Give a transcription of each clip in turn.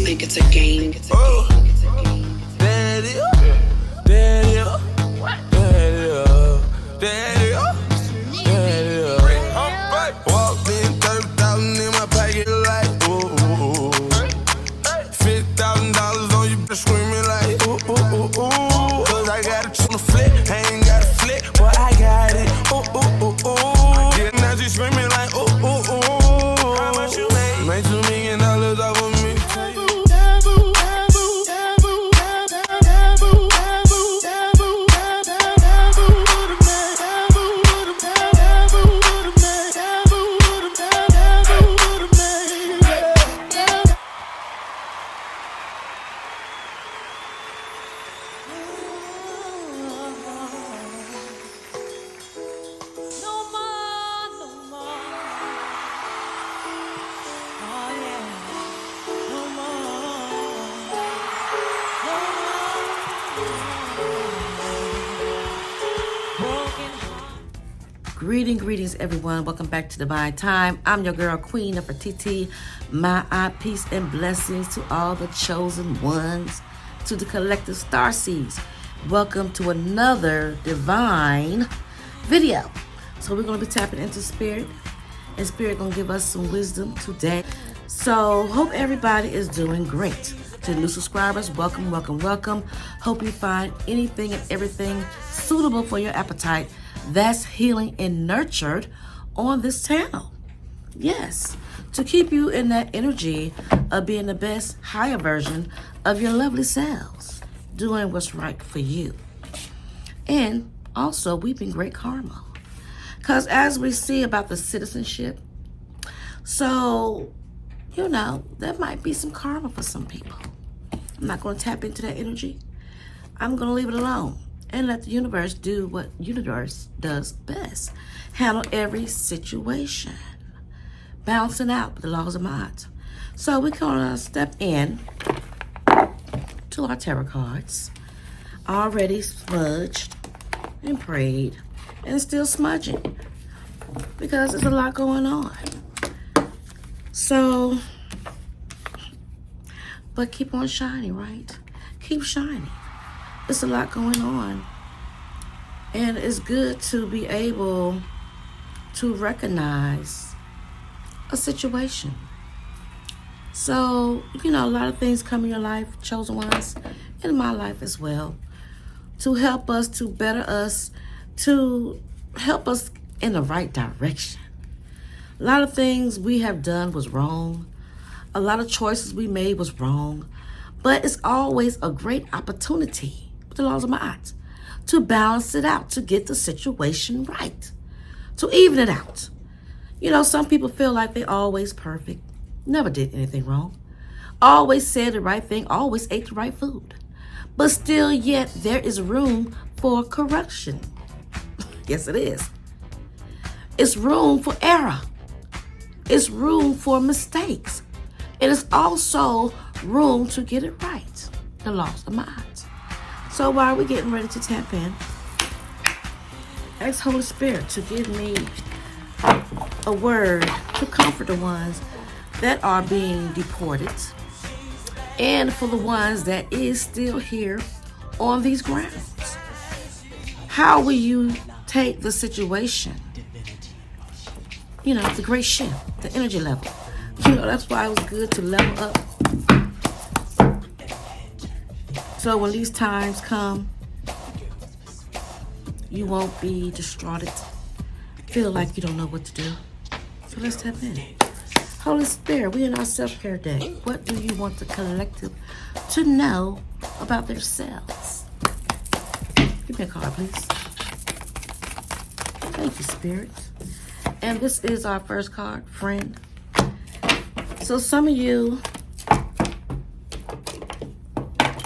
think it's a game. Oh, there it is. There it is. There it is. There it is. There it is. Walked in 30,000 in my pocket like ooh, ooh, ooh. $50,000 on you, bitch screaming like ooh, ooh, ooh, ooh. Cause I got it on the flip, I ain't got a flip, but I got it. Ooh, ooh, ooh, ooh. Yeah, now she screaming like ooh, ooh, ooh. How much you made? Made $2 million off of me. Greetings, everyone. Welcome back to Divine Time. I'm your girl, Queen Nefertiti. My eye, peace, and blessings to all the chosen ones, to the collective star seeds. Welcome to another divine video. So we're going to be tapping into spirit, and spirit going to give us some wisdom today. So hope everybody is doing great. To the new subscribers, welcome. Hope you find anything and everything suitable for your appetite that's healing and nurtured on this channel. Yes, to keep you in that energy of being the best, higher version of your lovely selves, doing what's right for you. And also reaping great karma. Because as we see about the citizenship, so, there might be some karma for some people. I'm not going to tap into that energy. I'm going to leave it alone and let the universe do what universe does best. Handle every situation. Balancing out with the laws of mind. So we're going to step in to our tarot cards. Already smudged and prayed and still smudging because there's a lot going on. So, but keep on shining, right? Keep shining. It's a lot going on. And it's good to be able to recognize a situation. So, a lot of things come in your life, chosen ones, in my life as well, to help us, to better us, to help us in the right direction. A lot of things we have done was wrong. A lot of choices we made was wrong. But it's always a great opportunity, the laws of mind, to balance it out, to get the situation right, to even it out. Some people feel like they're always perfect, never did anything wrong, always said the right thing, always ate the right food, but still yet there is room for correction. Yes, it is. It's room for error. It's room for mistakes. It is also room to get it right, the laws of mind. So while we're getting ready to tap in, ask Holy Spirit to give me a word to comfort the ones that are being deported and for the ones that is still here on these grounds. How will you take the situation? The great shift, the energy level. That's why it was good to level up. So when these times come, you won't be distraught, feel like you don't know what to do. So let's tap in. Holy Spirit, we in our self-care day. What do you want the collective to know about themselves? Give me a card, please. Thank you, Spirit. And this is our first card, friend. So some of you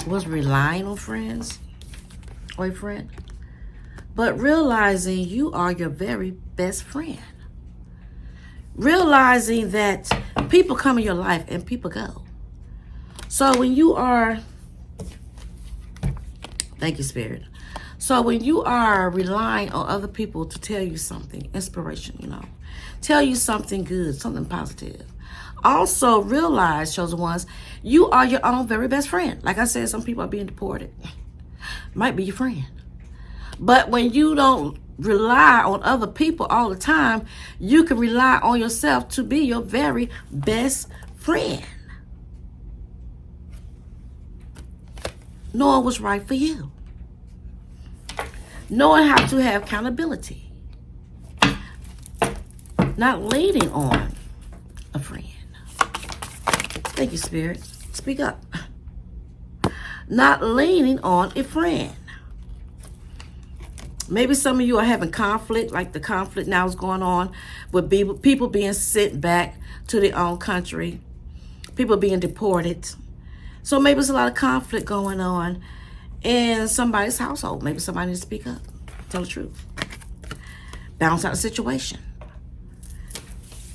was relying on friends or a friend, but realizing you are your very best friend. Realizing that people come in your life and people go. So when you are, thank you, Spirit. So when you are relying on other people to tell you something, inspiration, tell you something good, something positive, Also realize, chosen ones, you are your own very best friend. Like I said, some people are being deported. Might be your friend. But when you don't rely on other people all the time, you can rely on yourself to be your very best friend. Knowing what's right for you. Knowing how to have accountability. Not leaning on a friend. Thank you, Spirit. Speak up. Not leaning on a friend. Maybe some of you are having conflict, like the conflict now is going on with people being sent back to their own country, people being deported. So maybe there's a lot of conflict going on in somebody's household. Maybe somebody needs to speak up, tell the truth, balance out the situation.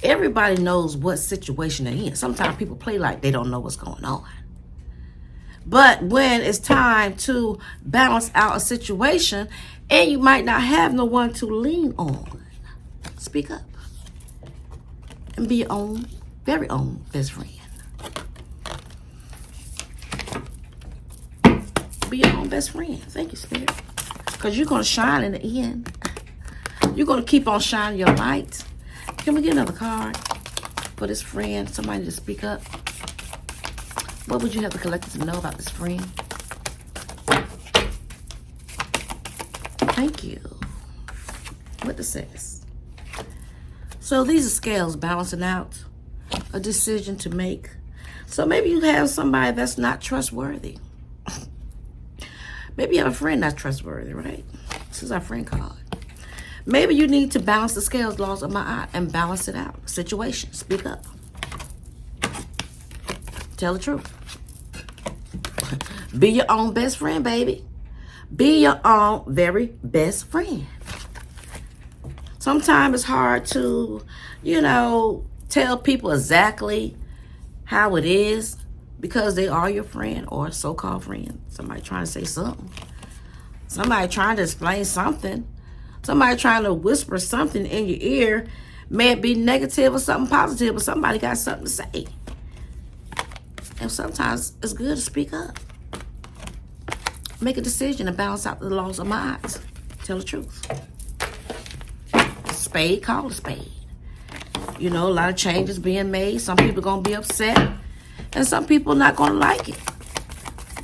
Everybody knows what situation they're in. Sometimes people play like they don't know what's going on. But when it's time to balance out a situation, and you might not have no one to lean on, speak up and be your own, very own best friend. Be your own best friend. Thank you, Spirit. Because you're going to shine in the end. You're going to keep on shining your light. Can we get another card for this friend? Somebody to speak up. What would you have the collective to know about this friend? Thank you. What this says. So these are scales balancing out a decision to make. So maybe you have somebody that's not trustworthy. Maybe you have a friend that's trustworthy, right? This is our friend card. Maybe you need to balance the scales, laws of my eye, and balance it out. Situation. Speak up. Tell the truth. Be your own best friend, baby. Be your own very best friend. Sometimes it's hard to, tell people exactly how it is because they are your friend or so-called friend. Somebody trying to say something. Somebody trying to explain something. Somebody trying to whisper something in your ear. May it be negative or something positive, but somebody got something to say. And sometimes it's good to speak up. Make a decision and balance out the laws of my eyes. Tell the truth. Spade, call a spade. A lot of changes being made. Some people going to be upset. And some people not going to like it.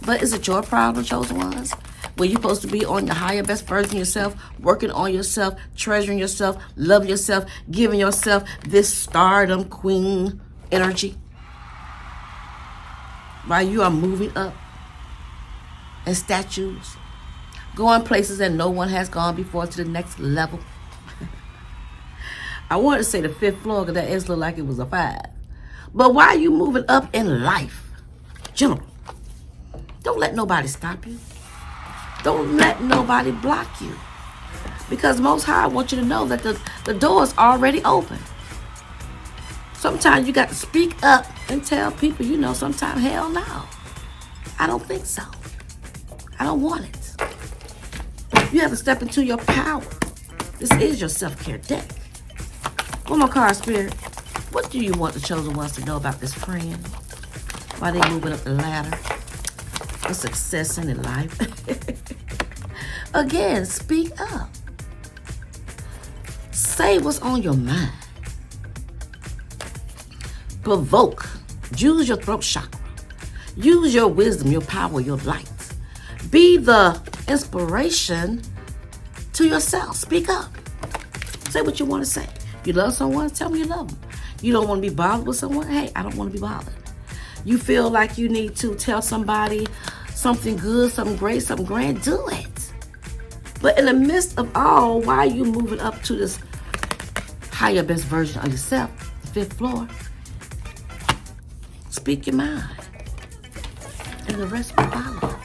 But is it your problem, chosen ones? Where you're supposed to be on your higher best version of yourself, working on yourself, treasuring yourself, loving yourself, giving yourself this stardom queen energy. While you are moving up in statues, going places that no one has gone before to the next level. I wanted to say the 5th floor because that is look like it was a 5. But why are you moving up in life? General, don't let nobody stop you. Don't let nobody block you. Because Most High wants you to know that the door is already open. Sometimes you got to speak up and tell people, sometimes, hell no. I don't think so. I don't want it. You have to step into your power. This is your self-care deck. One more card, Spirit. What do you want the chosen ones to know about this friend? Why they moving up the ladder? For success in life. Again, speak up. Say what's on your mind. Provoke. Use your throat chakra. Use your wisdom, your power, your light. Be the inspiration to yourself. Speak up. Say what you want to say. You love someone, tell me you love them. You don't want to be bothered with someone? Hey, I don't want to be bothered. You feel like you need to tell somebody something good, something great, something grand, do it. But in the midst of all, why are you moving up to this higher best version of yourself, the 5th floor? Speak your mind. And the rest will follow.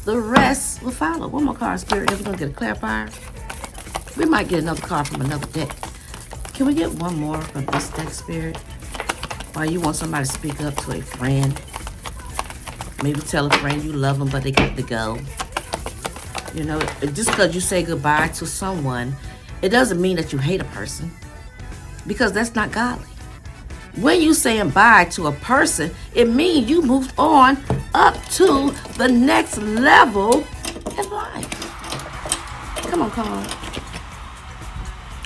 The rest will follow. One more card, Spirit. If we're going to get a clarifier. We might get another card from another deck. Can we get one more from this deck, Spirit? Why you want somebody to speak up to a friend. Maybe tell a friend you love them, but they got to go. Just because you say goodbye to someone, it doesn't mean that you hate a person. Because that's not godly. When you saying bye to a person, it means you moved on up to the next level in life. Come on, Carl.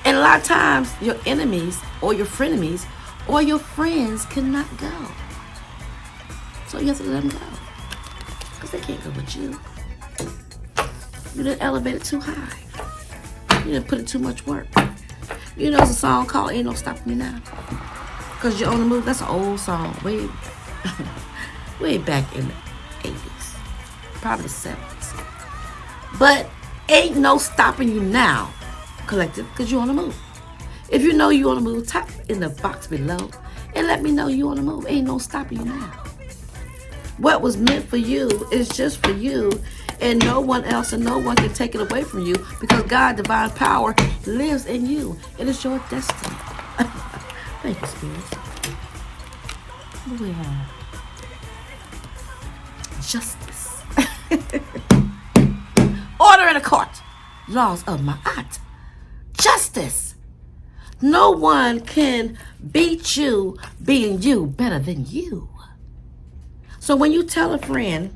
And a lot of times, your enemies or your frenemies or your friends cannot go. So you have to let them go. Because they can't go with you. You didn't elevate it too high. You didn't put in too much work. You know, there's a song called Ain't No Stopping Me Now. Because you're on the move. That's an old song. Way back in the 80s. Probably the 70s. But ain't no stopping you now, collective, because you're on the move. If you know you're on the move, type in the box below and let me know you're on the move. Ain't no stopping you now. What was meant for you is just for you, and no one else and no one can take it away from you, because God's divine power lives in you. It is your destiny. Thank you, Spirit. What do we have? Justice. Order in the court. Laws of Ma'at. Justice. No one can beat you being you better than you. So when you tell a friend,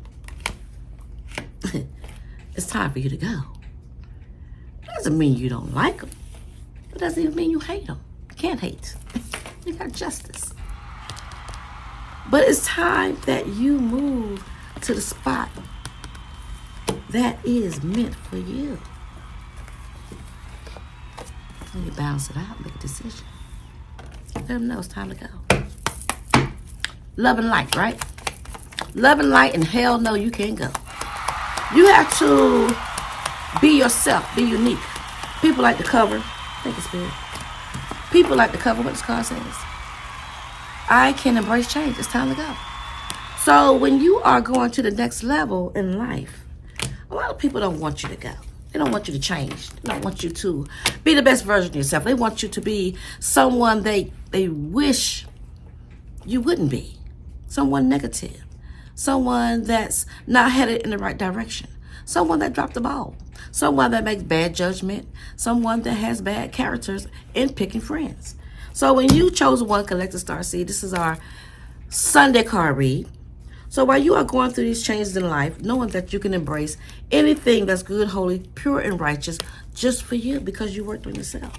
it's time for you to go, it doesn't mean you don't like them. It doesn't even mean you hate them. You can't hate. You got justice. But it's time that you move to the spot that is meant for you. And you bounce it out, make a decision. Let them know it's time to go. Love and light, right? Love and light, and hell no, you can't go. You have to be yourself, be unique. People like to cover. Thank you, Spirit. People like to cover what this card says. I can embrace change. It's time to go. So when you are going to the next level in life, a lot of people don't want you to go. They don't want you to change. They don't want you to be the best version of yourself. They want you to be someone they wish you wouldn't be. Someone negative. Someone that's not headed in the right direction. Someone that dropped the ball. Someone that makes bad judgment. Someone that has bad characters in picking friends. So when you chose one collective star seed, this is our Sunday card read. So while you are going through these changes in life, knowing that you can embrace anything that's good, holy, pure, and righteous just for you, because you worked on yourself.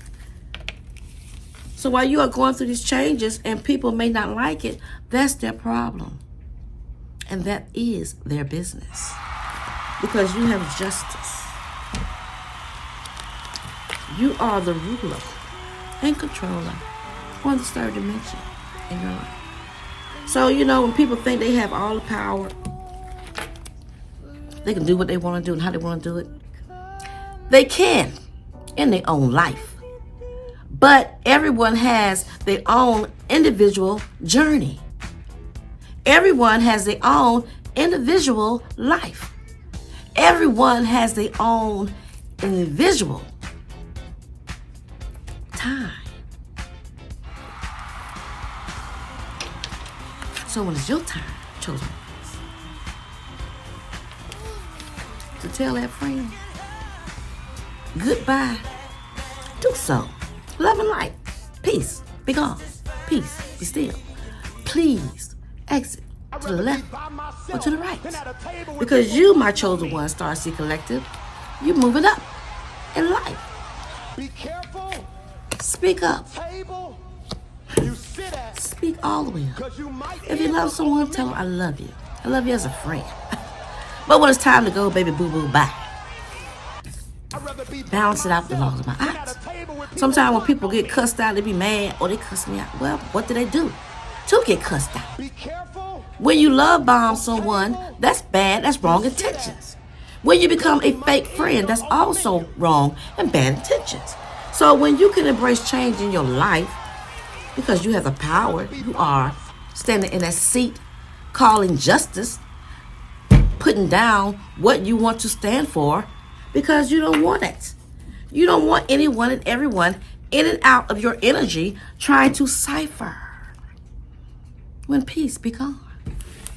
So while you are going through these changes and people may not like it, that's their problem. And that is their business. Because you have justice. You are the ruler and controller on the third dimension in your life. So, you know, when people think they have all the power, they can do what they want to do and how they want to do it. They can in their own life. But everyone has their own individual journey. Everyone has their own individual life. Everyone has their own individual time. So when it's your time, chosen ones, to tell that friend goodbye, do so. Love and light. Peace. Be gone. Peace. Be still. Please exit to the left or to the right. Because you, my chosen one, Starseed Collective, you're moving up in life. Be careful. Speak up. Table you sit at. Speak all the way up. 'Cause you might If you end love up someone, on tell me. them I love you. I love you as a friend. But when it's time to go, baby boo boo, bye. I'd rather be by Balance it out with the myself laws of my than eyes. at a table with people Sometimes when who people want get me. cussed out, they be mad or they cuss me out. Well, what do they do to get cussed out? Be careful. When you love bomb someone, that's bad, that's wrong intentions. When you become a fake friend, that's also wrong and bad intentions. So when you can embrace change in your life, because you have the power, you are standing in that seat, calling justice, putting down what you want to stand for, because you don't want it. You don't want anyone and everyone in and out of your energy trying to cipher. When peace be gone.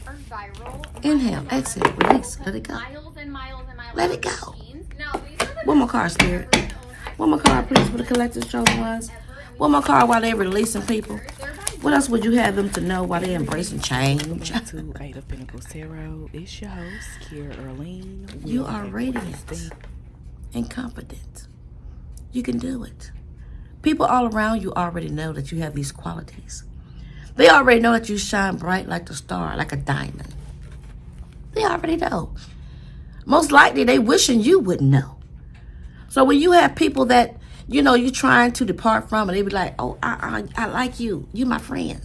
Are viral. Inhale, exhale, release, let it go. Miles and miles and miles. Let of it go. machines. Now, these are the One more card, Spirit. One more card, please, for the collective chosen ones. One more card while they're releasing people. They're by What else would you have them to know while they're embracing change? To Eight of Pentacles Tarot. It's your host, Kiera Erlene. You are radiant and confident. You can do it. People all around you already know that you have these qualities. They already know that you shine bright like the star, like a diamond. They already know. Most likely they wishing you wouldn't know. So when you have people that, you know, you're trying to depart from, and they be like, oh, I like you. You my friend.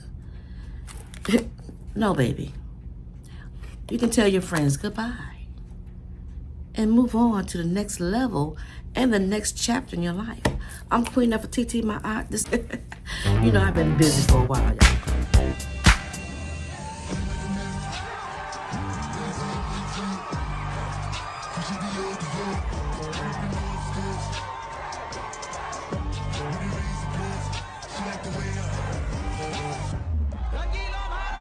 No, baby. You can tell your friends goodbye and move on to the next level and the next chapter in your life. I'm Queen Nefertiti, my aunt. You know, I've been busy for a while, y'all.